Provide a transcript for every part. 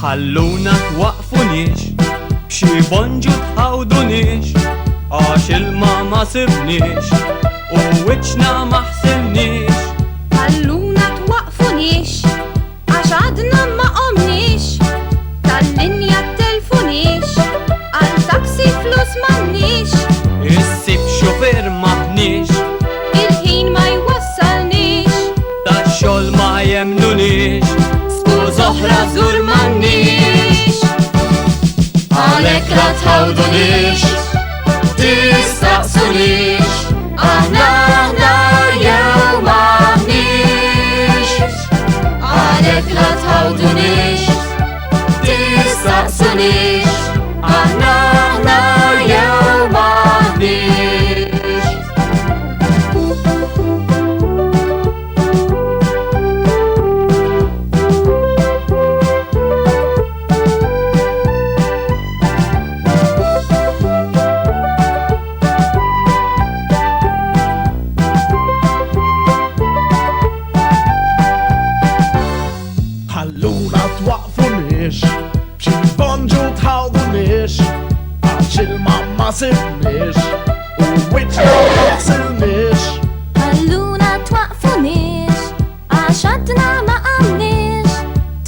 ħalluna twaqfunix, b'xi bonġu tħawdunix, għax ilma ma sibniex u wiċċna ma ħsibniex. ħalluna twaqfunix, għax għadna ma qomniex, tal-linja t-telfunix, għal taksi flus m'għandniex. Issib xufier maħniex, il-ħin ma jwassalniex, tax-xogħol ma jemnunix, oħra żgur m'għandniex. Għalhekk la tħawdunix, tistaqsunix, aħna jew m'aħniex. Għalhekk la tħawdunix, tistaqsunix, aħna jew m'aħniex. ħalluna twaqfunix, b'xi bonġu tħawdunix, għax ilma ma sibniex u wiċċna ma ħsilniex. ħalluna twaqfunix, għax għadna ma qomniex,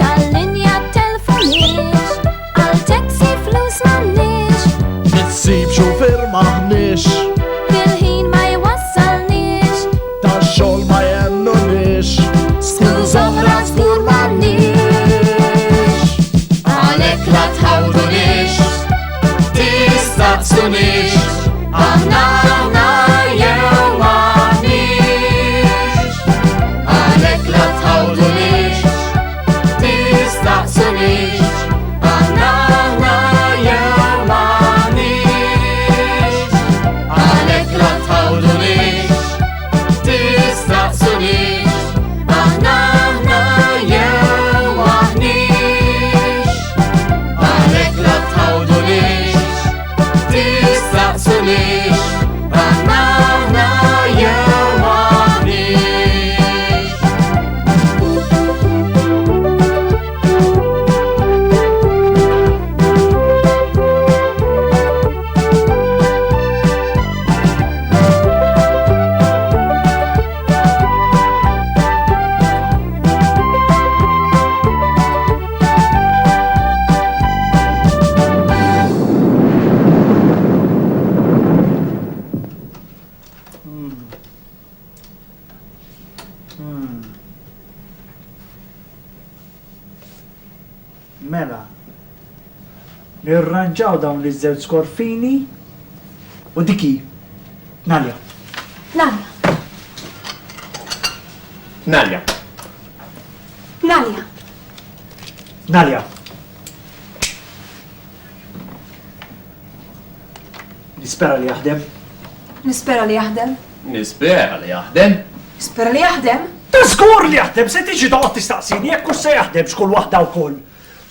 tal-linja t-telfunix, għal taksi flus m'għandniex. Issib xufier maħniex, il-ħin ma jwassalniex, tax-xogħol ma jemnunix, skuża oħra żgur m'għandniex. Għalhekk la tħawdunix, tistaqsunix, aħna jew m'aħniex. Għalhekk la tħawdunix, tistaqsunix, aħna jew m'aħniex. Għalhekk la tħawdunix, tistaqsunix, aħna jew m'aħniex. Għalhekk la tħawdunix, tistaqsunix, aħna jew Mela, nirranġaw dawn li żewġ skorfini u diki, Nalja. Nalja, Nalja. Nalja, Nalja. Nispera li jaħdem. Nispera li jaħdem. Nispera li jaħdem. Nispera li jaħdem. Ta' żgur li jaħdem, se tiġi toqgħod tistaqsini jekk hux se jaħdem xkull waħda wkoll.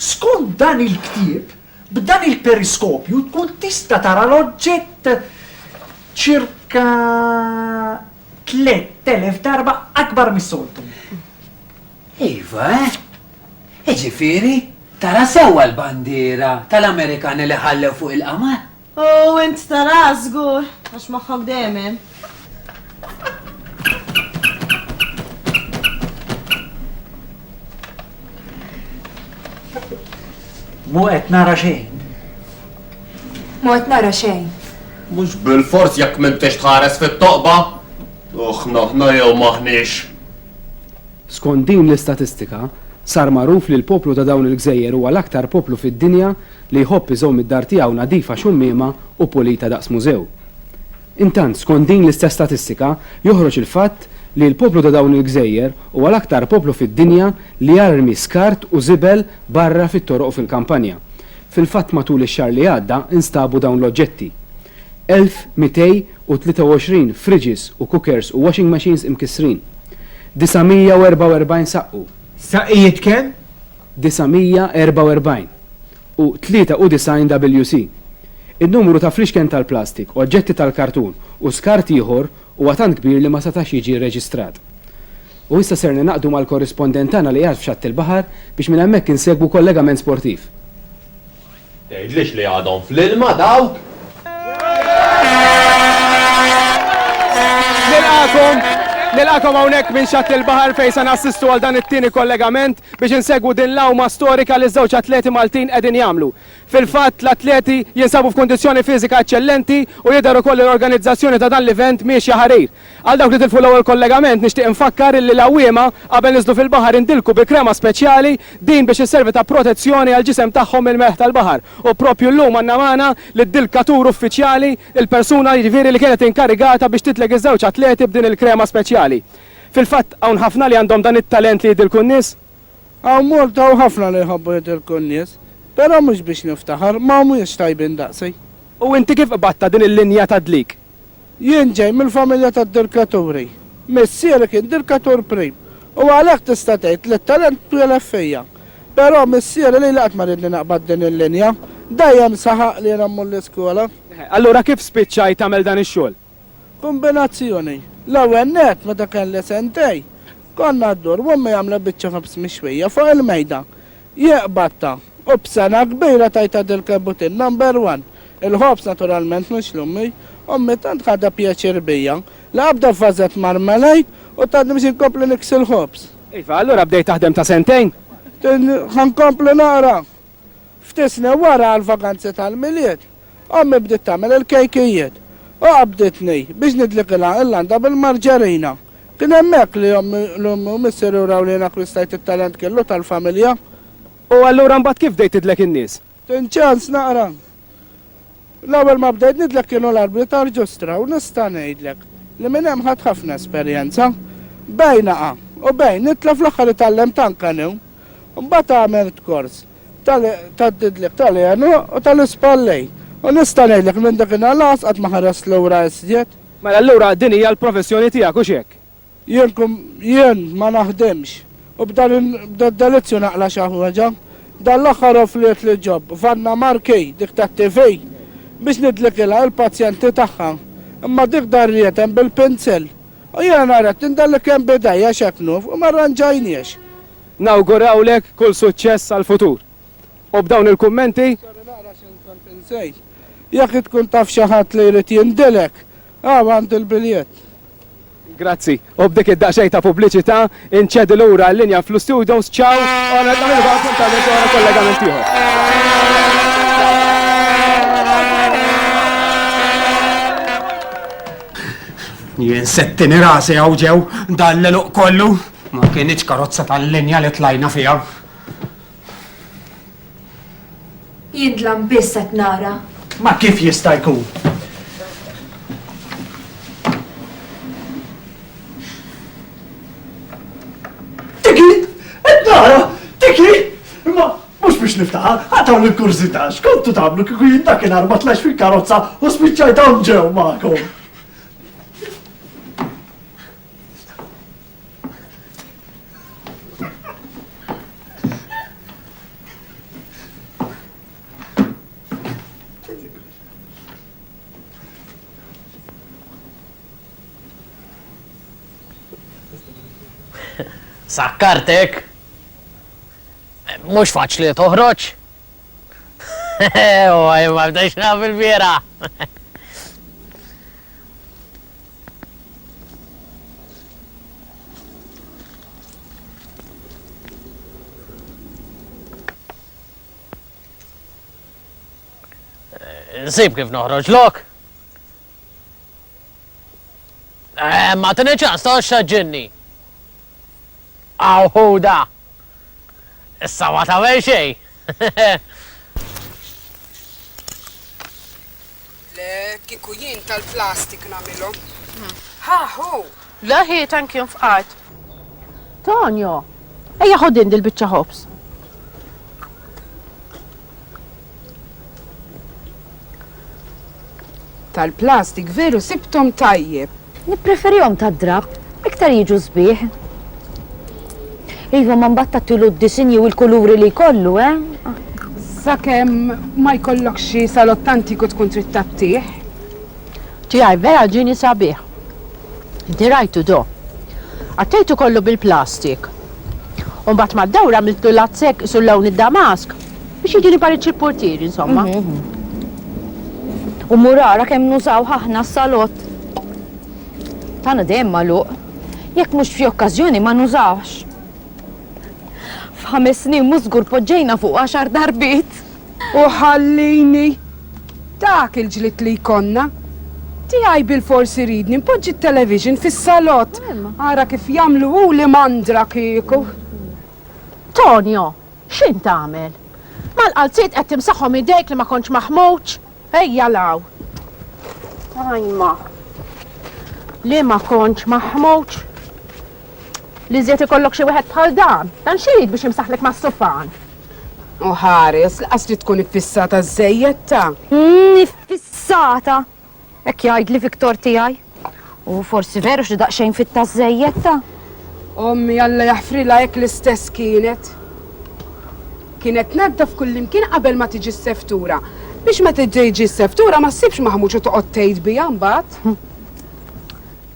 Skont dan il-ktieb, b'dan il-periskopju tkun tista' tara l-oġġett ċirka 3000 darba akbar mis-soltu. Iva, ġifieri, tara sewwa l-bandiera tal-Amerikani li ħallew fuq il-qamar. Oh, int tara żgur, għax moħħok dejjem. Mu qed nara xejn. Mu qed nara xejn. Mhux bil-fors jekk m'intix tħares fit-toqba. Aħna jew maħniex. Skont din l-istatistika, sar magħruf li l-poplu ta' dawn il-gżejjer huwa l-aktar poplu fid-dinja li jħobb iżomm id-dar tiegħu nadifa xummiema u pulita daqs mużew. Intant, skont din l-istess statistika, joħroġ il-fatt li l-poplu ta' dawn il-gżejjer huwa l-aktar poplu fid-dinja li jarmi skart u żibel barra fit-toroq u fil-kampanja. Fil-fatt matul ix-xahar li għadda instabu dawn l-oġġetti. 1223 fridges u cookers u washing machines imkisrin. 944 saqqu. Saqqijiet kemm? 944 u 93 WC. Il-numru ta' fliexken tal-plastik, oġġetti tal-kartun u skart ieħor huwa tant kbir li ma setax jiġi reġistrat. U issa ser naqdu mal-korrispondentana li għad f'xatt il-baħar biex minn hemmhekk insegwu kollegament sportiv. Tgħidlix li għadhom fl-ilma dawk? Nilqakom hawnhekk minn xatt il-baħar fejn se nassistu għal dan it-tieni kollegament biex insegwu din l-awma storika li żewġ atleti Maltin qegħdin jagħmlu. Fil-fatt l-atleti jinsabu f'kundizzjoni fiżika eċċellenti u jidher ukoll l-organizzazzjoni ta' dan l-event mhijiex ħarir. Għal dawk li tilfu l-ewwel kollegament nixtieq infakkar li l-awwiema qabel niżlu fil-baħar indilku bi krema speċjali din biex isservi ta' protezzjoni għal ġisem tagħhom il-meħ tal-baħar. U propju llum għandna magħna lid-dilkatur uffiċjali il-persuna jiġifieri li kienet inkarigata biex titlek iż-żewġ atleti b'din il-krema speċjali. Fil-fatt hawn ħafna li għandhom dan it-talent li jidilku n-nies? Hawn multa u ħafna li jħobbu jidilku n-nies, però mhux biex niftaħar ma mhuwiex tajbin daqsi. U inti kif qabatta din il-linja ta' dlik? Jien ġej mill-familja tad-dirkaturi. Missieri kien dirkatur prim. U għalhekk tista' tgħid li t-talent twelef fija. Però missieri li laqgħet ma ridni naqbad din il-linja, dejjem saħaq li nagħmlu l-iskola. Allura kif spiċċaj tagħmel dan ix-xogħol? Kombinazzjoni. L-ewwel net meta kelli sentej, konna ddur u ommi jagħmlu biċċa ħobs mixwija fuq il-mejda. Jeqbadta u b'sena kbira tajta dil-kabutin number 1. Il-ħobs naturalment mhux l-ummi, ommi tant ħadha pjaċir bija li abda fażet marmalejt u tant biex inkompli niks il-ħobs. Iva, allura bdejt taħdem ta' sentejn? Ħankompli naqra. Ftisni wara għal-vakanzi tal-miliet, ommi bdiet tagħmel il-kejkijiet. U għabditni biex nidlik il-landa bil-marġarina. Kien hemmhekk li l-ummu missiru raw li nakwistajt it-talent kellu tal-familja. U allura mbagħad kif bdejt tidlek in-nies? Tinċans naqra. L-ewwel ma bdejt nidlek kienu l-arbitrar ġustra u nista' ngħidlek li minn hemm ħadd ħafna esperjenza. Bejn naqa' u bejn nitla fl-aħħar itallem tankaniw. Mbagħad għamilt kors tad-didlek tal-jenu u tal-ispallej. U nista' ngħidlek minn dak in-nalas qatt ma ħares lura isjed. Mela allura din hija l-professjoni tiegħek u x'hekk? Jien ma naħdimx. U b'dan id-delizzju naqla xi ħaġa. Dan l-aħħar offliet li ġob Vanna Markej dik tat-TV biex nidlikilha il-pazjenti tagħha. Imma dik darriet hemm bil-pinsel. U jiena naret indallek hemm bidejja x'eknuf u ma rranġajniex. Nawgurawlek kull suċċess għall-futur. U b'dawn il-kummenti jekk tkun taf xi ħadd li jrid jindilek, għand il-biljett. Grazzi. U b'dik id-daqsxejn ta' pubbliċità inċedi lura l-linja fl-studios ċaw u għana nagħmlu appuntament wara kollegament ieħor. Jien settini rasi hawn ġew dan l-eluq kollu. Ma kienx karozza tal-linja li tlajna fiha. Jindlam biss qed nara. Ma kif jista' jkun? Tiki! Qed nara! Tiki! Ma mhux biex niftaħa, ħataw l-kurzita, x'kontu tagħmlu kieku jien dakinhar ma tlax fil-karozza u spiċċajt hawn ġew magħkom. Sakkartek? Mux faċli toħroġ? Oj, ma bdejx naf il-bira. Nsib kif noħroġ lok? Ma t-tini ċans ta' xaġġinni. Għawħuda! Issa ma tagħmel xejn. Le, kieku jien tal-plastik nagħmilhom. Ħaħu, La ħiet anki fqat. Tonio, ejja ħodin dil-bicċa ħobs. Tal-plastik veru sibtom tajjeb. Nippreferihom tad-drab, iktar jiġu sbieħ. Iva ma mbattattilu d-disinji u l-kuluri li jkollu, Sakemm ma jkollok xi salott antiku tkun trid tattih. Tijaj, vera ġini sabiħ. Inti rajtu do. Għattejtu kollu bil-plastik. Umbat ma d-dawra miltu lazzek sul lawn id-damask biex jiġini pariċi portieri, insomma. U murara kemm nużaw ħahna s-salott. Tana dejjem magħluq. Jekk mhux fi okkażjoni ma nużawx. F'5 snin mhux żgur poġġejna fuq 10 darbit. U ħallini dak il-ġlit li jkollna. Tiegħi bil-forsi ridni npoġġi t-television fis-salott. Ara kif jagħmlu u li mandra kieku. Tonio, x'in tagħmel? Mal-qalziet qed timsaħħom idejk li ma kontx maħmowġ? Ejja law. Ajma. Li ma kontx maħmowġ? Li żiet ikollok xi wieħed bħal dan. Dan x'irid biex imsaħħlek mas-sufan? U ħares, laqas li tkun iffissata żejjed. Iffissata. Ekk jgħid li Viktor tiegħi. U forsi veru xi daqsxejn fit-tażejjed ta'. Ommi alla jaħfrilha hekk l-istess kienet. Kienet naddaf kullimkien qabel ma tiġi s-seftura. Biex ma tiġi s-seftura ma ssibx maħmuġ u toqgħod tgħid biha mbagħad.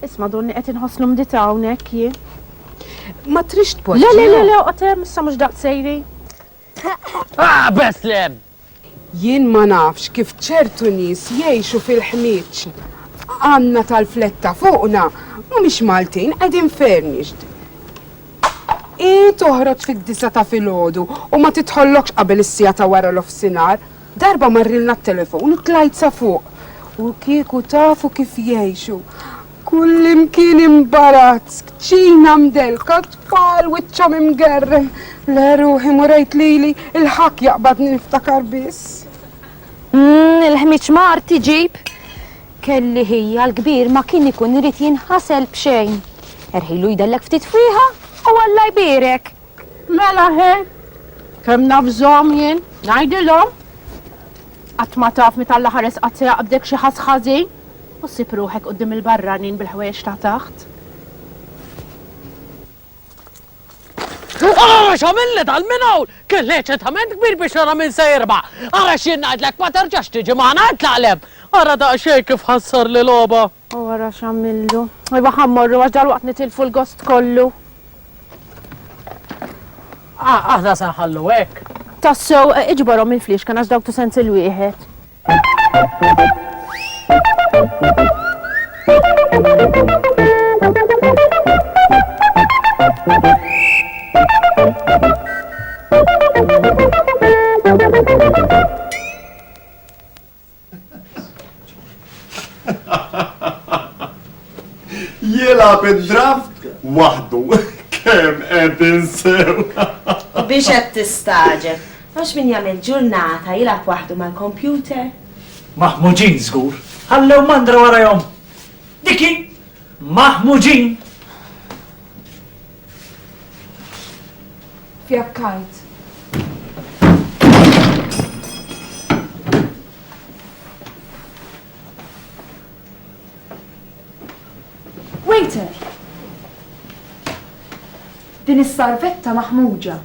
Isma' donni qed inħosslu mdita hawnhekk jien. Ma trix tpoġġi. Le, qotem, issa mhux daqsejri. Beslem! Jien ma nafx kif ċertu nies jgħixu fil-ħmieġ. Għandna tal-fletta fuqna, mhumiex Maltin qegħdin fernixd. Toħroġ fid-9 ta' filgħodu u ma titħollokx qabel is-sija ta' wara l-ofsinhar. Darba marrilna t-telefon u tlajt sa fuq. U kieku tafu kif jgħixu. Kullimkien imbarazz, ċina mdelka, tfal wiċċhom imgerrem. Le ruħi murejt lili il-ħak jaqbadni niftakar biss. Il-ħmiċ mar tiġib. Kelli hija l-kbir ma kien ikun irid jinħasel b'xejn. Erħilu jdellek ftit fwiħa u Alla jbierek. Mela ħe, kemm nafżhom jien, ngħidilhom. Qatt ma taf meta l-ħares qatt se jaqbdek xi ħadd ħażin u ssib ruħek quddiem il-barranin bil-ħwejjeġ ta' taħt. Xamilli tal-minaw! Kelli ċetament kbir biex ara minn sejrba. Ara xien ngħidlek ma terġax tiġi maħna tlaqlem. Ara daqsxejn kif ħassar li logħba. U wara x'għamillu. Iva ħammorru għax dalwaqt nitilfu l-gost kollu. Aħna sanħallu hekk. Tassew iġborhom il-flix kan għax dawk sens il-wieħed. Jilab id-draft waħdu. Kemm qed insew. Biex qed tistaġeb. Għax min jagħmel ġurnata jilab waħdu mal-kompjuter. Maħmuġin żgur. Ħallew mandra warahom. Diki, maħmuġin. Fjakkajt. Waiter! Din is-sarvetta maħmuġa.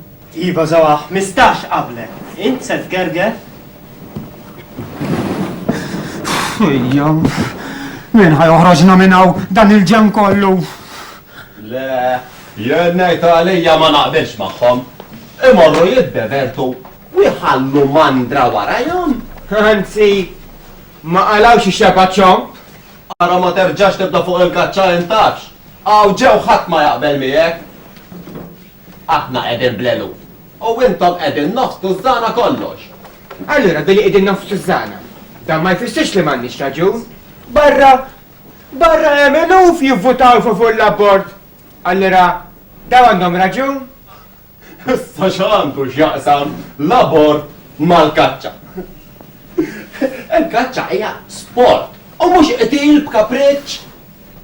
Iva zawa 15 qablek. Int se tgerger? Ejja, min ħajoħroġna minn hawn dan il-ġem kollu? Le, jien ngħid għalija ma naqbilx magħhom. Imorru jitbevertu u jħallu mandra warajhom. Anzi, ma qalawx ix-xepaċċhom? Ara ma terġax tibda fuq il-kaċċa intax. Aw ġew ħadd ma jaqbel miegħek. Aħna qegħdin blelu. U intom qegħdin noftu żana kollox. Allura billi qegħdin noftu żana. Dan ma jfissirx li m'għandniex raġun. Barra hemm eluf jivvutaw fuq l-abort. Allura daw għandhom raġun? Issa x'għandu x'jaqsam l-abort mal-kaċċa. Il-kaċċa hija sport u mhux qtil b'kapriċċ.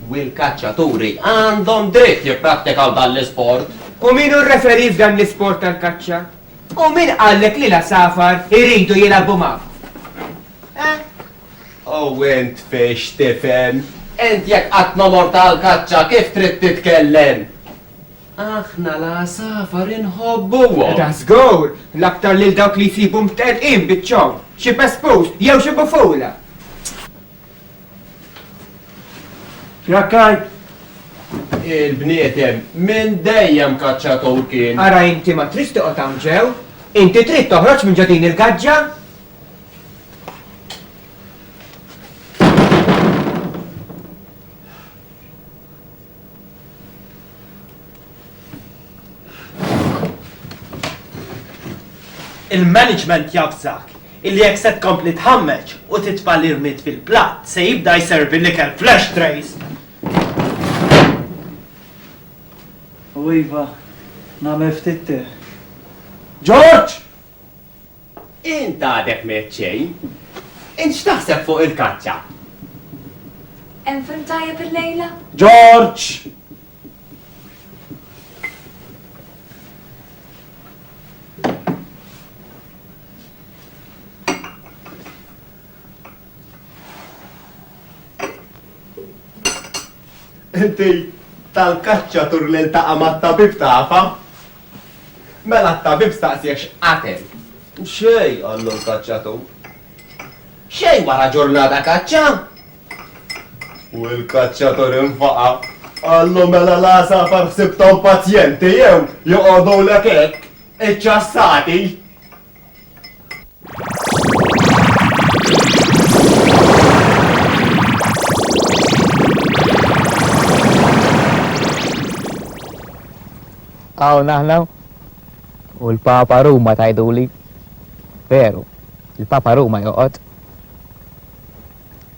U l-kaċċaturi għandhom dritt jipprattikaw dan l-isport. U min hu referi f'dan l-isport tal-kaċċa? U min qallek li la safar iridu jilabu ma'? U int fiex tifhem, int jekk qatt nomor tal-kaċċa kif trid titkellem? Aħna la safar inħobbuhom. Da żgur, l-aktar lil dawk li jsibu mterqin biċ-ċow, xi pespus jew xi bufula. Jakkaj, Il-bnietem minn dejjem kaċċatur kien. Ara inti ma trid toqgħod hawn ġew? Inti trid toħroġ minn ġadin il-gaġġa? Il-management jabżak illi jekk se tkompli tħammeġ u titfa' l-irmit fil-platt se jibda jservi l-ikel flash trays. u iva, nagħmel ftit. George! Int għadek meċċej. Int x'taħseb fuq il-kaċċa? Hemm film tajjeb il-lejla? George! Inti tal-kaċċatur li l-taqa mat-tabib tafa? Mela t-tabib staqsiex qatel. Xej għallu l-kaċċatur. Xej wara ġurnata kaċċa? U l-kaċċatur infaqa. Għallu mela la safar ħsibtom pazjenti jew joqogħdu l hekk iċċassati. Għaw naħna u l-Papa Ruma tajduli. Veru, il-Papa Ruma joqgħod.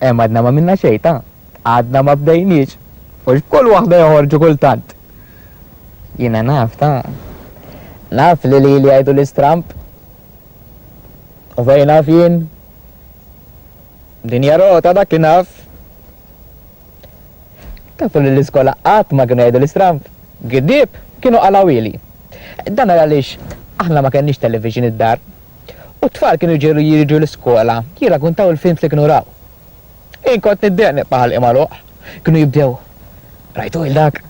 Għadna ma minna xejta, għadna ma bdejniex, u x'kull waħda joħorġu kultant. Jiena naf ta' naf li jgħidu l-istramp. U fej naf jien. Dinja rota dak li naf. Tafu li l-iskola qatt ma kienu jgħidu l-istramp. Gidib kienu qalawili. Dan għaliex aħna ma kenniex television id-dar. U t-tfal kienu jiġu l-iskola, jirrakkuntaw il-films li kienu raw. Inkont niddeqni bħal imaluq, kienu jibdew. Rajtu il-dak,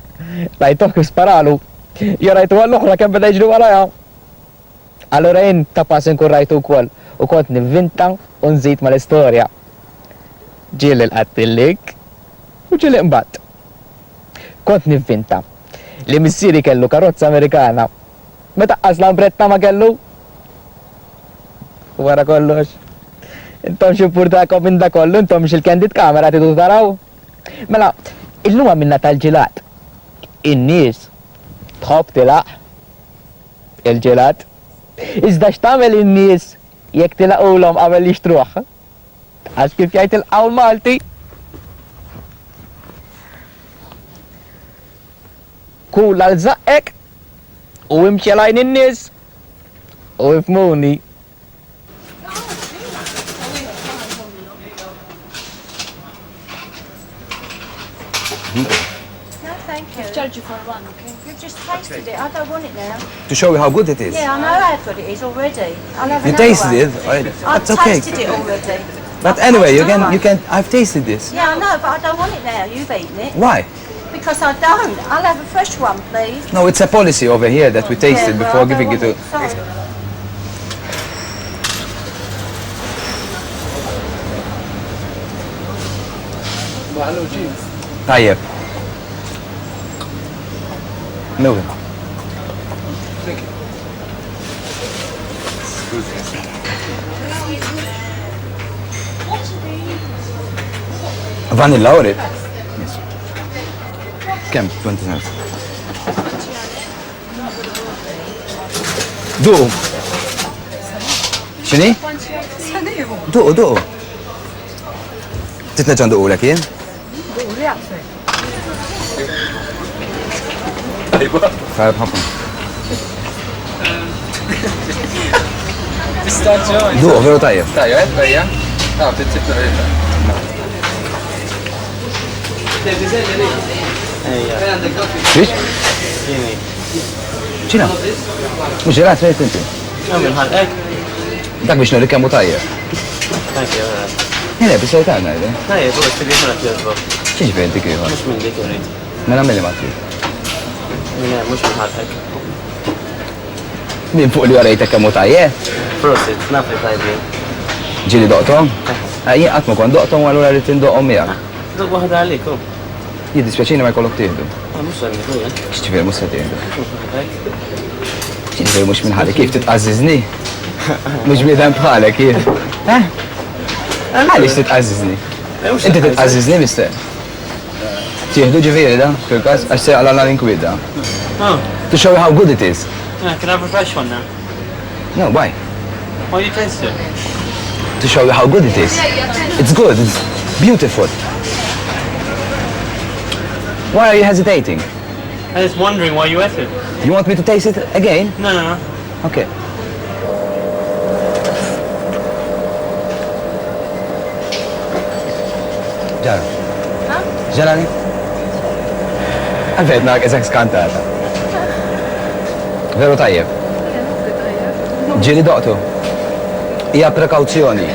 rajtu kif sparalu, jarajtu għall-oħra kemm beda jġri waraja. Allora jien ta' pass inkun rajtu wkoll u kont nivvinta u nżid mal-istorja. Ġieli l-qattillik u ġieli mbagħad. Kont nivvinta li missieri kellu karozza Amerikana. Meta qas lambretta ma kellu? Wara kollox. Intom ximpurtakom minn da kollu, intom xil-candid kamera tidu taraw. Mela, illum minna tal-ġilat. In-nies tħobb tilaq il-ġilat. Iżda x'tagħmel in-nies jekk tilaqulhom qabel jixtruh? Għax kif jgħid il-qawl Malti. Kulla l-zaqqek u imxi lajn in-nies u ifmuni. Judge you for one, okay? You've just tasted it. I don't want it now. To show you how good it is. Yeah, I know how good it is already. I'll have You another tasted one. it. I've That's okay. tasted it already. But anyway, you can. I've tasted this. Yeah, I know, but I don't want it now. You've eaten it. Why? Because I don't. I'll have a fresh one, please. No, it's a policy over here that we taste it Yeah, well, before I don't giving it want to. Sorry. طيب. نوي. فانيلا اوريد. كم 20 سنت. دوقوا. شنو؟ دوقوا. تتنجم ندوقوا لكن؟ طيب حطهم. دوقوا غير طيب. طيب هيا. تتسكر Biex? ċina? Mux ġelat rejt inti? Għamil ħalqek. Dak biex nurri kemmu tajjeb. Jene, bis sajtana, jene? Tajjeb, u għastili ħana t-jazba. ċiġ fejn dik jħor? Mux minn dik jrid. Mela milli matri. Minn mux minn ħalqek. Min fuq li għarajtek kemmu tajjeb? Prosit, nafri tajbin. Ġili doqtom? Jien għatmu kon doqtom għallu għarrit indoqom miegħek. Dok waħda għaliku. Jiddispjaċini ma jkollok tieħdu. Mux għalli, kuja. X'ġifier mhux se tieħdu. Ġifier mhux minn ħalek kif titqażiżni? Mhux bniedem bħalek jien. Għaliex titqażiżni? Inti titqażiżni mister. Tieħdu ġifieri da, fil-każ għax se għal l-inkwida. To show you how good it is. Can I have a fresh one now? No, why? Why do you taste it? To show you how good it is. It's good, it's beautiful. Why are you hesitating? I was wondering why you ate it. You want me to taste it again? No, no, no. Okay. Ġara. Ġarani? Għalfejt nak eżek skantata. Veru tajjeb. Ġili doqtu. Ija prekawzjoni.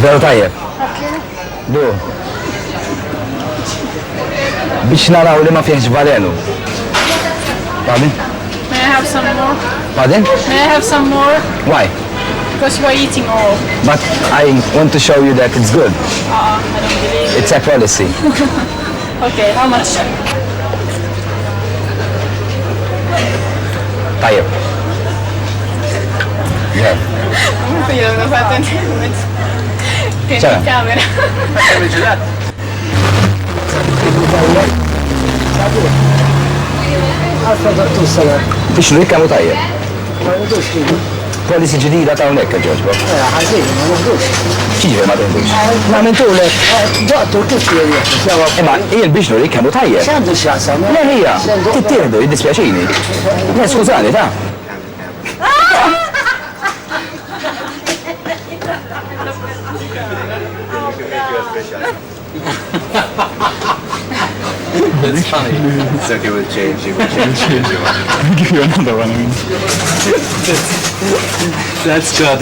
Veru tajjeb. Du. Biex naraw li ma fiex valenu. Pardon? May I have some more? Pardon? May I have some more? Why? Because you are eating all. But I want to show you that it's good. I don't believe It's a policy. Okay, how much? Tajjeb. Yeah. Io non ho fatto niente. Che Ciao. camera. Biex nurri kemmu tajjeb. Policy ġdida ta' unek, ġoġbo. ċiġifier ma tindux? Ma mentulek. Dottor, kif jgħid? Imma, jien biex nurri kemmu tajjeb. X'għandu x'jaqsam? Le hija, tittieħdu, jiddispjaċini. Le, skużani, ta' It's funny. It's okay, we'll change it. I'll give you another one. That's good.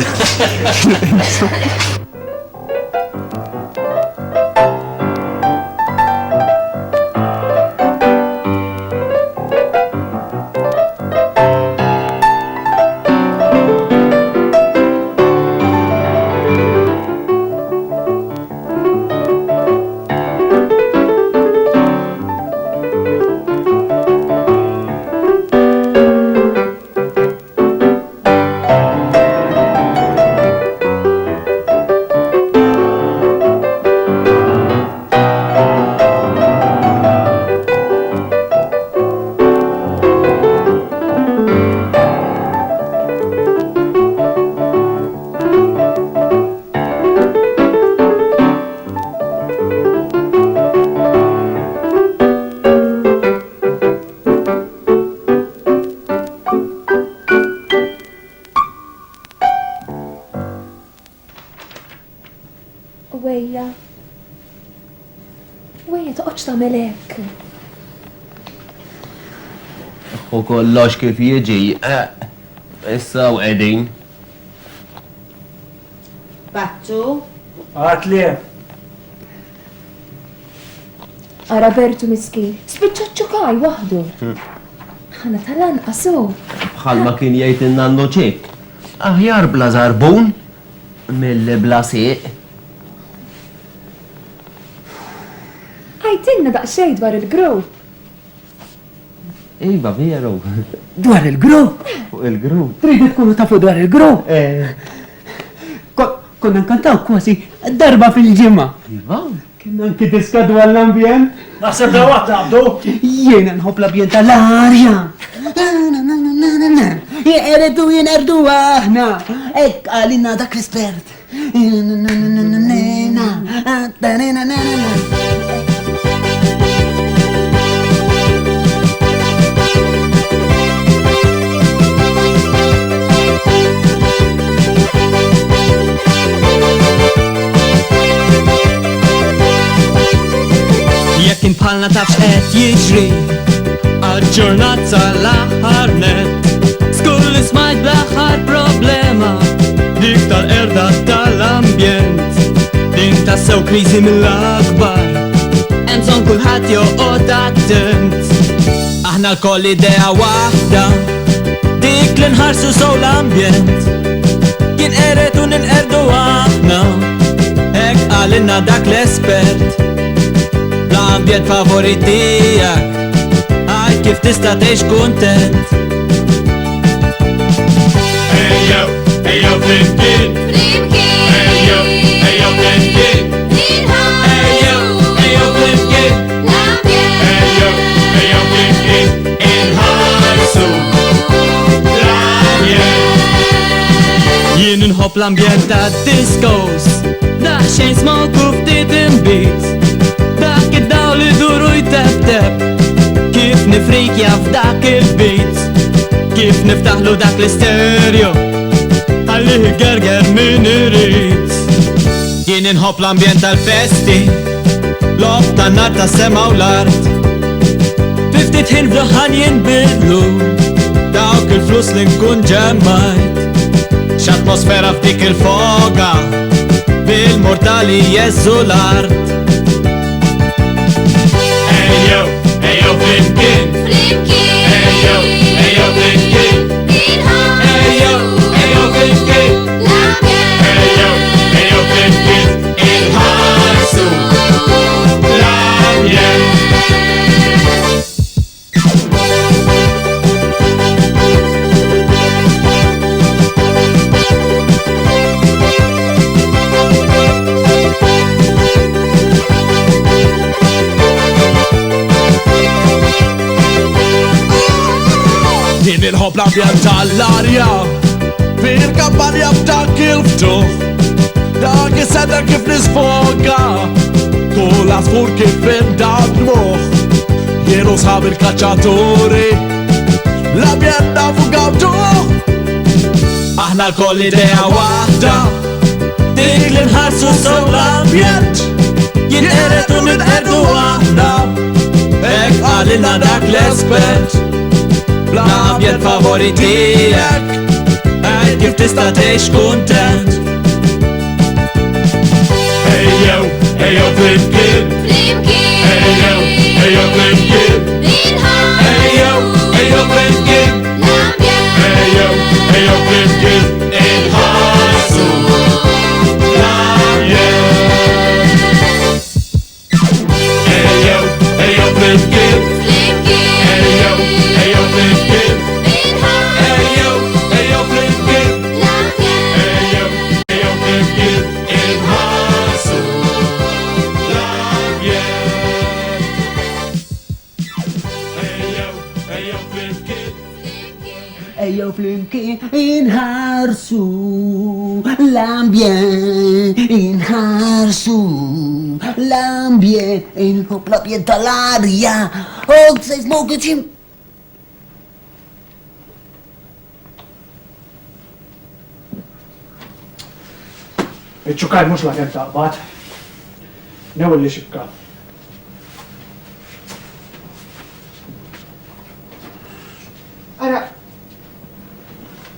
tagħmel hekk? U kollox kif jiġi. Issa u qegħdin. Battu? Għat li. Ara Bertu miskin, spiċċa ċukaj waħdu. Ħana tal-anqasu. Bħalma kien jgħid in-nannu ċek. Aħjar bla żarbun milli bla sieq. Għajtinna daqsxejn dwar il-grupp. Iva, veru. Dwar il-grupp? Fuq il-grupp. Tridu tkunu tafu dwar il-grupp? Konna nkantaw kważi darba fil-ġimma. Iva? Kien anki diska dwar l-ambjent. Naħseb da waħda għabdu. Jiena nħobb l-ambjent tal-arja. Jeqredu jenerdu aħna. Ek għalina dak l-espert. Jekk bħalna tafx qed jiġri għal-ġurnata l-aħħar net, skull ismajt bl-aħħar problema dik tal-erda tal-ambjent, din tassew kriżi mill-akbar, hemm bżonn kulħadd joqgħod attent. Aħna l-koll idea waħda, dik li nħarsu sew l-ambjent, kien qeret u ninqerdu aħna, hekk għalinna dak l-espert. L-ambjent favorit tijak, għaj kif tista' tgħix kuntent. Ejjew, ejjew flimkien, ejjew, ejjew flimkien, ejjew, ejjew flimkien, ejjew, ejjew flimkien, inħarsu l-ambjent. Jien inħobb l-ambjent ta' discos, daħxejn smoke u ftit inbeat. Dak id-daw li duru jteb-teb, kif nifrikja f'dak il-beat, kif niftaħlu dak l-istereo, għalli gerger min irid. Jien inħobb l-ambjent tal-festi, lob tan-nar tas-sema u l-art, fiftit ħin f'daħħan jinbidlu, dawk il-flus li nkun ġemmajt, x'atmosfera f'dik il-foga, bil-mortali jezzu l-art. Ejjew, ejjew flimkien, ejjew, ejjew flimkien, ejjew, ejjew flimkien, ejjew, ejjew flimkien, inħarsu l-ambjent. Jien inħobb l-ambjent tal-arja, fil-kampanja f'dak il-ftuħ, dak is-seder kif nisfoga, kull għasfur kif indak dmuħ, jien u sħab il-kaċċaturi, l-ambjent nafu għabduħ. Aħna l-koll idea waħda, dik li nħarsu sew l-ambjent, jien qeret u ninqerdu aħna, hekk għalilna dak l-espert. L-ambjent favorit tijak, għaj kif tista' tgħix kuntent. Ejjew, ejjew flimkien, ejjew, ejjew flimkien, ejjew, ejjew flimkien, ejjew, ejjew flimkien, inħarsu l-ambjent. Ejjew, ejjew flimkien, ejjew, ejjew flimkien, ejjew, ejjew flimkien, ejjew, ejjew flimkien, inħarsu l-ambjent. Ejjew, ejjew flimkien, Ejjew flimkien, inħarsu l-ambjent, inħarsu l-ambjent, inħobb l-ambjent tal-arja, say smoke it. Iċċukaj mux la kem taqbad. New li xibka.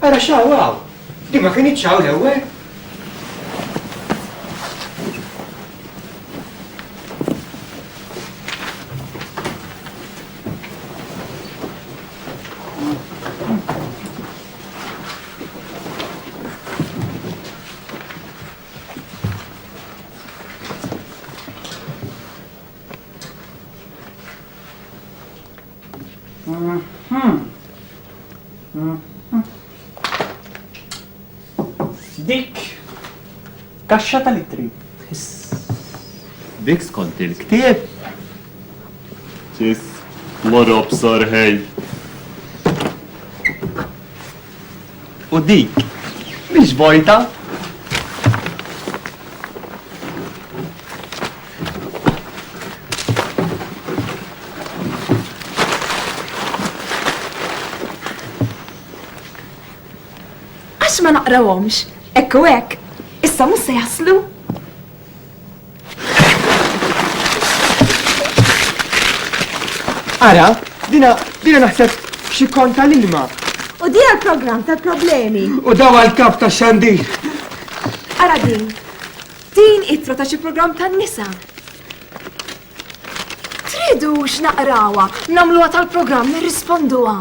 Ara xawaw, di ma kien iċċaw l-ewwel. Dik, kaxxa tal-ittri. Dik skont il-ktieb. Ġis, worob sorħej. U dik, mhix vojta. Għax ma naqrawhomx, ekku hekk, issa mhux se jaslu. Ara, dina naħseb xi kont tal-ilma. U di għal-program tal-problemi. U daw għal-kap ta' xandir. Ara din ittra ta' xi programm tan-nisa. Tridux naqrawha, nagħmluha tal-programm nirrisponduha.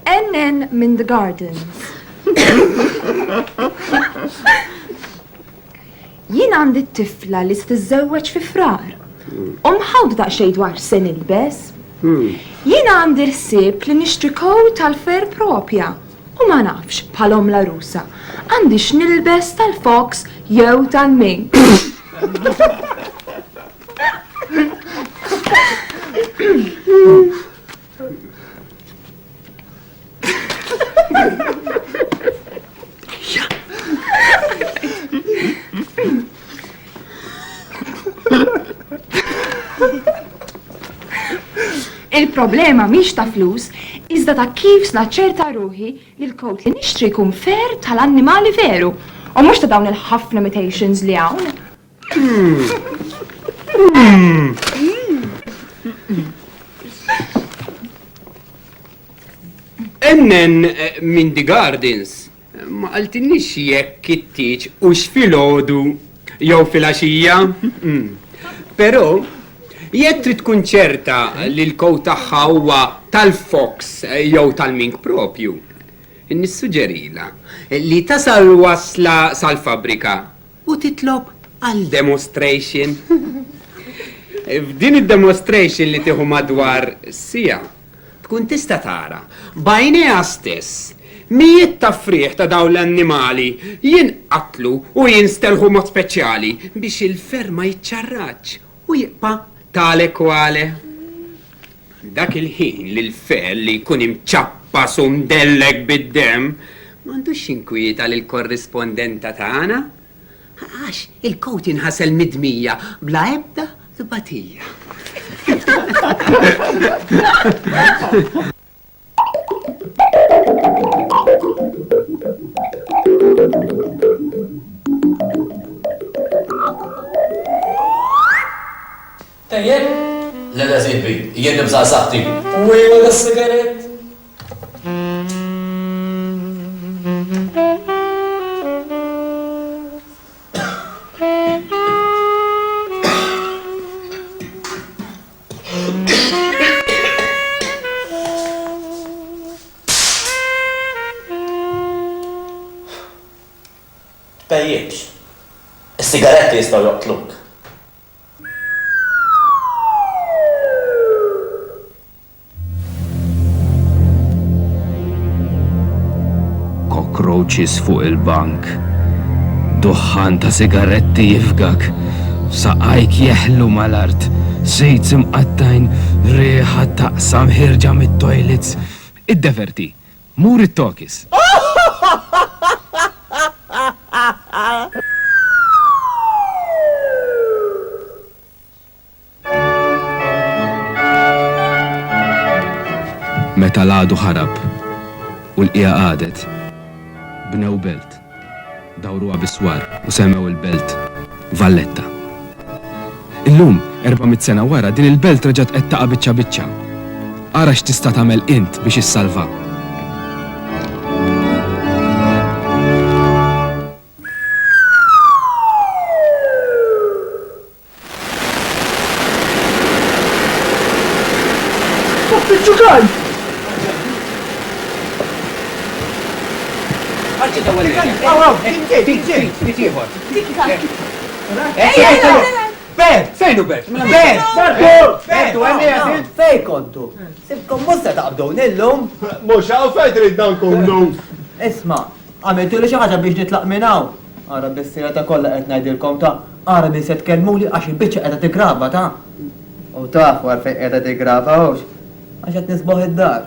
NN min the gardens. Jien għandi t-tifla li s-tizzewweġ fi frar. Mħawda daqsxejn dwar se nilbes. Jien għandi rsib li nixtri kow tal-fer propja. U ma nafx bħalhom la rusa. Għandi x'nilbes tal-fox jew tal-mink. Il-problema mhix ta' flus, iżda ta' kif snaċċerta ruħi li l-kot li nixtri jkun fer tal-annimali veru, u mhux ta' dawn il-ħafna imitations li hawn. Ennen min the gardens, ma qaltinniex jekk kittiċ u x'filgħodu jew filgħaxija. Però jekk trid tkun ċerta li l-kow tagħha huwa tal-fox jew tal-mink propju, nissuġġerila li tasal wasla sal-fabrika u titlob għal demonstration. F'din id-demonstration li tieħu madwar sija, tkun tista' tara bajnejha stess mijiet ta' frieħ ta' dawn l-annimali jinqatlu u jinstelħu mod speċjali biex il-fer ma jiċċarraġġ u jibqa' tale kwale. Dak il-ħin li l-fer li jkun imċappas u mdellek bid-dem m'għandux inkwieta lil korrispondenta tagħna għax il-kowt inħasel midmija bla ebda tbatija. Tajjeb? Leda zibbi, jien nibża saħti. U jgħu l-sigaret? Tbejjibx. Is-sigaretti jistgħu joqtluk. Cockroaches fuq il-bank. Duħħan ta' sigaretti jifgak. Saqajk jeħlu mal-art. Sejt imqattajn riħa taqsam ħirġa mit-toilets. Id-deferti. Mur it-tokis. Meta l-għadu ħarab, u l-qija għadet. Bnew belt. Dawruha biswar u semmew il-belt Valletta. Illum, 400 sena wara, din il-belt reġgħet qed taqa' biċċa biċċa. Ara x'tista' tagħmel int biex issalva. Ġukaj! Bert, fejnu Bert? Bert, fej kontu? Sibkom musta taqbdu nillum? Mux għaw fej trid dan konnu. Isma, għamiltu li xaħġa biex nitlaq minnaw. Għara bis-sira ta' kolla qed ngħidilkom ta' għara min se tkellmuli għax il-biċċa qiegħda tigrava ta'. U taf war fejn qiegħda tigrava hux. Għax qed nisboħ id-dar.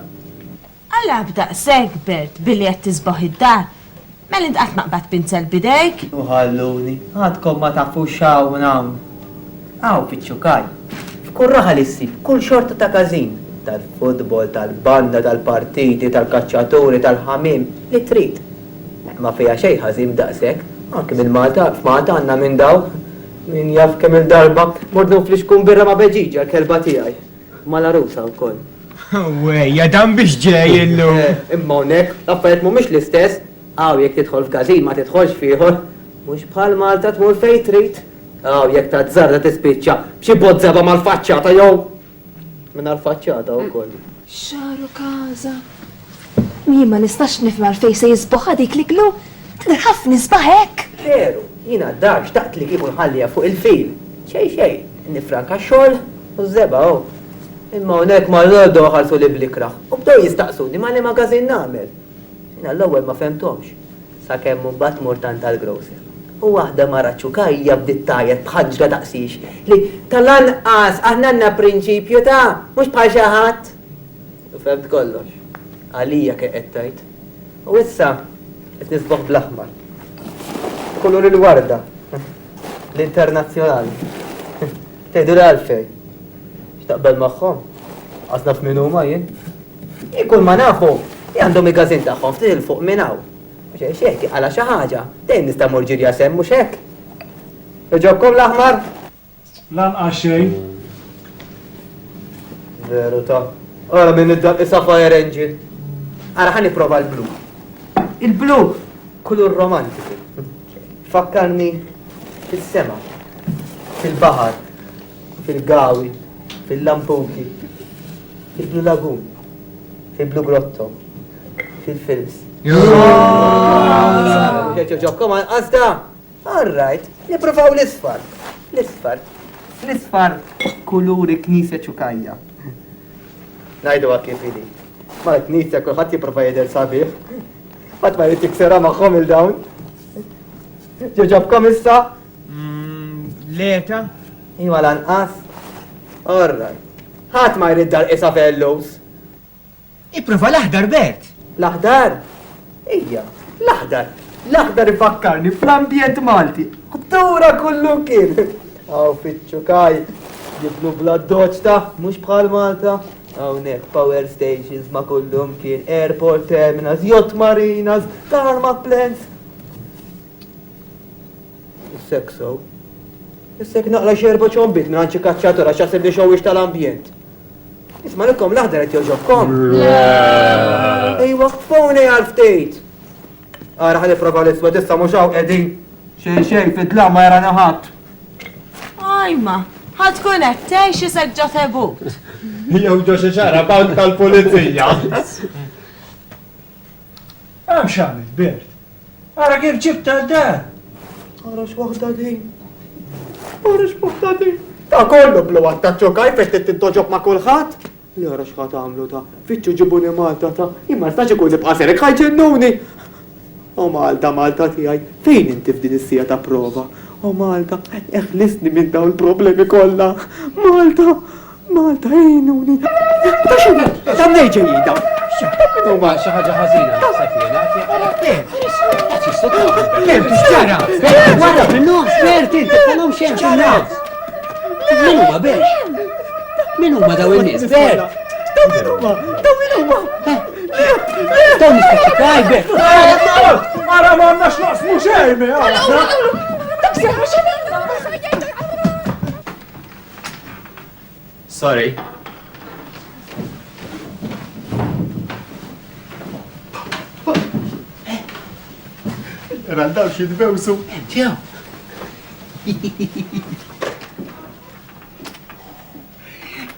Alla b'daqsek, Bert, billi qed tisboħ id-dar. Mela int qatt maqbad pinzel bidejk? Uħalluni, għadkom ma tafu xaw nawn. Għaw fiċċukaj. F'kull raħa li ssib, kull xorta ta' kazin. Tal-futbol, tal-banda, tal-partiti, tal-kaċċaturi, tal-ħamim, li trid. Ma fija xej ħażin daqshekk, anke minn Malta, f'Malta għandna minn daw. Min jaf kemm il-darba mordu fl-ixkun birra ma' beġiġa l-kelba tiegħi. Mala rusa wkoll. Wejja, dan biex ġej illum. Imma hawnhekk, l-affarijiet mhumiex l-istess. Għaw, jek tidħol f'gazin ma tidħolx fiħor. Mux bħal Malta tmur fej trid. Għaw, jek ta' tzarda tispiċċa b'xi bozzaba mal-faċċata jew. Minn għal-faċċata u koll. Xaru kaza. Mi ma nistax nifma fej se jizboħa dik li glu. Tidher ħafna nisbaħek. Veru, jina dar xtaqt li kifu nħallija fuq il-fil. Xej, nifranka xogħol u żeba u. Imma hawnhekk ma l-għoddu ħalsu li blikraħ. U bdew jistaqsuni ma li magazin nagħmel. Jina l-ewwel ma femtomx, sakemm mbagħad murtan tal-grocer. U waħda mara ċukajja bdiet tajjeb bħaġġa daqsix li tal-anqas aħna għandna prinċipju ta' mhux bħal xi ħadd. U femt kollox. Għalija kien qed tgħid. U issa qed nisboħ bl-aħmar. Kulur il-warda. L-internazzjonali. Tgħidu l-għalfej. X'taqbel magħhom? Għasna f'min huma jien. Ikun ma nafu. Għandhom il-gazin tagħhom ftit il-fuq minn hawn. Xek, għala xi ħaġa, dejjem nista' mur ġirja semm mhux hekk. Iġobkom l-aħmar? Lanqas xejn. Veru ta' ara minn id-daq isa fire engine. Ara ħan nipprova l-blu. Il-blu kulur romantiku. Fakkarni fis-sema, fil-baħar, fil-gawi, fil-lampuki, fil-blu lagun, fil-blu grotto. Fil-films. Ġobkom għazda. All right, niprofaw l-isfar. L-isfar kuluri knisja ċukajja. Najdu għakif ili. Ma l-knisja kullħat jiprofa jeder sabiħ. Għat ma jittiksera maħħom il-dawn. Ġobkom issa? Leta? Iwa lanqas. All right. Ħat ma jrid dar isa fellows. Iprofa l-aħdar Bert. L-aħdar? Ija, l-aħdar. L-aħdar ifakkarni fl-ambjent Malti. Għaddura kullu kien. Għaw fitċukaj, jibnu bla doċta, mux bħal Malta. Għawnek, power stations ma kullum kien, airport terminals, yacht marinas, tarmac plants. Issek so. Issek naqla xerba ċombit minn għanċi kacċatura xasib li xowix tal-ambjent. Isma l-kom l-aħdar għet joġobkom. Ejwa, f'foni għal-ftejt. Għara ħad iprofa l-iswed issa mux għaw edin. Xej, fid-dla ma jara naħat. Ajma, ħad kun għettej xie seġġa tebut. Jew ġo xi ċara bawt tal-pulizija. Għam xamil, Bert. Għara kif ġibta d-dar. Għara xwaħda din. Għara xwaħda din. Ta' kollu blu għatta ċokaj fejt t-tintoġob ma' kullħat. Li għara xħat għamlu ta' fitċu ġibuni Malta ta' imma staċi kun nibqa' serek ħajġennuni. O Malta tijaj, fejn inti f'din is-sija ta' prova? O Malta, eħlisni minn dawn il-problemi kollha. Malta, ejnuni. Ta' xini, ta' nejġa jida. Huma xi ħaġa ħażina naħseb jiena. Wara minnu, Bert, inti tħallhom xejn fin-nas. Min huma Bert? Min huma daw in-nies? Bert? Daw min huma? Dawn Tajbek! Ara ma għannax naqsmu xejn, Sorry. Randaw xidbewsu. Ġew.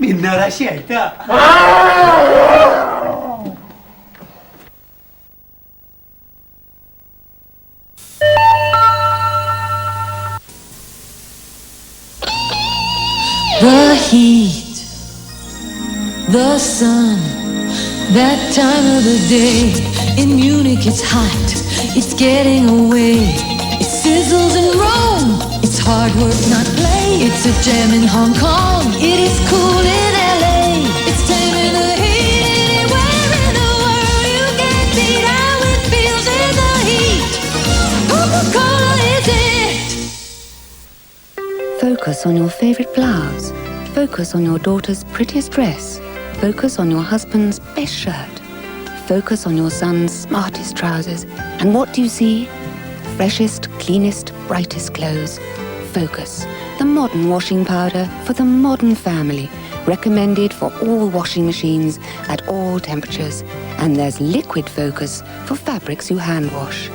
Minna ra xejta. The heat, the sun, that time of the day. In Munich it's hot, it's getting away. It sizzles in Rome, it's hard work, not play. It's a jam in Hong Kong, it is cool in LA. It's taming the heat anywhere in the world. You can beat how it feels in the heat. Coca-Cola is it. Focus on your favorite blouse. Focus on your daughter's prettiest dress. Focus on your husband's best shirt. Focus on your son's smartest trousers. And what do you see? Freshest, cleanest, brightest clothes. Focus, the modern washing powder for the modern family. Recommended for all washing machines at all temperatures. And there's liquid Focus for fabrics you hand wash.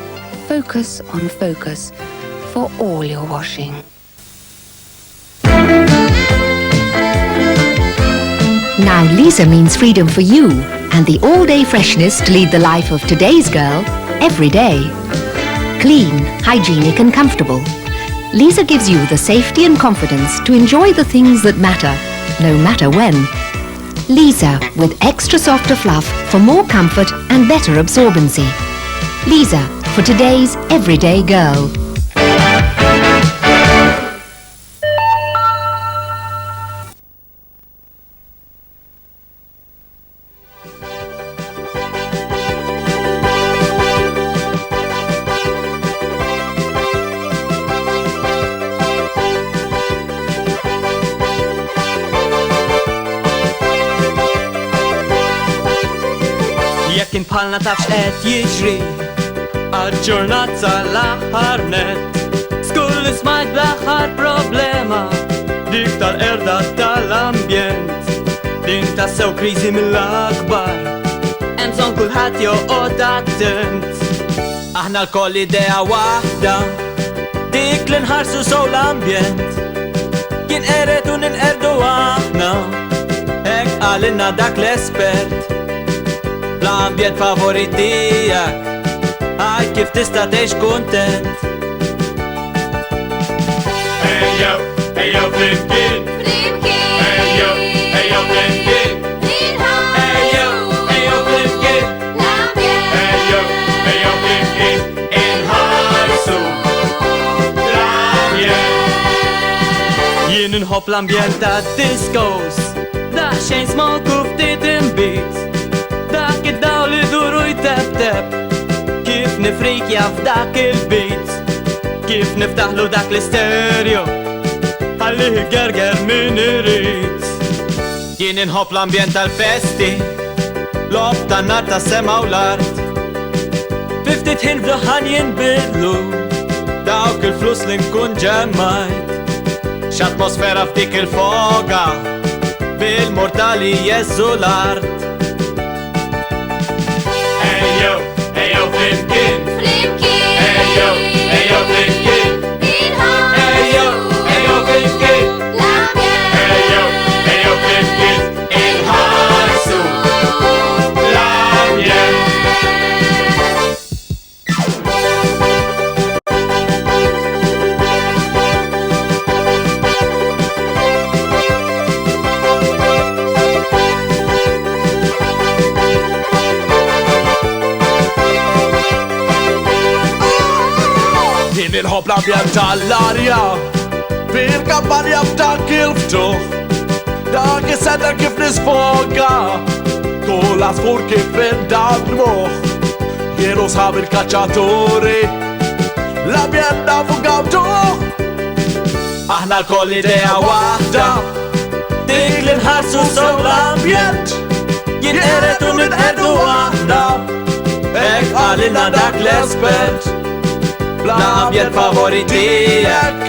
Focus on Focus for all your washing. Now Lisa means freedom for you and the all-day freshness to lead the life of today's girl every day. Clean, hygienic and comfortable. Lisa gives you the safety and confidence to enjoy the things that matter, no matter when. Lisa with extra softer fluff for more comfort and better absorbency. Lisa for today's everyday girl. Palna tafx qed jiġri għal-ġurnata l-aħħar net. Skull ismajt bl-aħħar problema dik tal-erda tal-ambjent. Din tassew kriżi mill-akbar hemm bżonn kulħadd joqgħod attent. Aħna l-koll idea waħda dik li nħarsu sew l-ambjent. Jien qeret u ninqerdu aħna hekk qalinna dak l-espert. L-ambjent favorit tijak għaj kif tista teħx kontent. Ejjew, ejjew flimkien. Ejjew, ejjew flimkien. Ejjew, ejjew flimkien. Ejjew, ejjew flimkien. Inħarsu l-ambjent. Jien inħobb l-ambjent ta' discos, daħxejn smoke u ftit imbit. Dak id-daw li duru jteb-teb, kif nifrikja f'dak il-beat, kif niftaħlu dak l-istereo, għalli gerger min irid. Jien inħobb l-ambjent tal-festi, lob tan-nar tas-sema u l-art. Fiftit ħin f'daħan jinbidlu, dawk il-flus li nkun ġemmajt. X'atmosfera f'dik il-foga, bil-mortali jezzu l-art. Ejjew, ejjew flimkien. Ejjew, ejjew flimkien. Ejjew, ejjew flimkien. Ejjew, ejjew flimkien. Inħarsu l-ambjent. Inħobb l-ambjent tal-arja fil-kampanja f'dak il-ftuħ. Dak is-seder kif nisfoga kull asfur kif indadmuh. Jienu sħab il-kaċċaturi l-ambjent nafu gawduh. Aħna l-koll idea waħda dik li nħarsu sew l-ambjent. Jien qeret u nitqerdu aħna hekk għalina dak l-espert Bl-ambjent favoritijek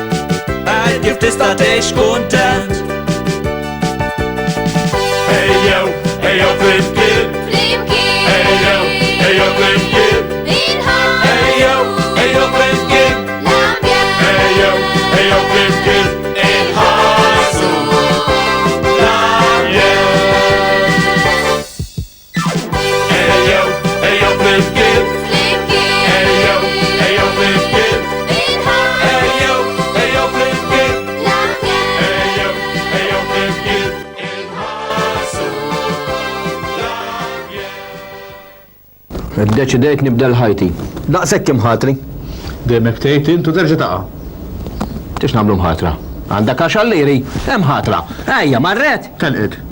Għed kif tista' tgħix kuntent Ejjew, ejjew flimkien Ejjew, ejjew flimkien Ejjew, ejjew flimkien Ejjew, ejjew flimkien Inħarsu Deċidejt nibda l-ħajti. Daqshekk imħatri. Demek tgħid intu terġa' taqa'. Tix nagħmlu mħatra. Għandek għax għalliri, hemm ħatra. Ejja, marret. Telqed.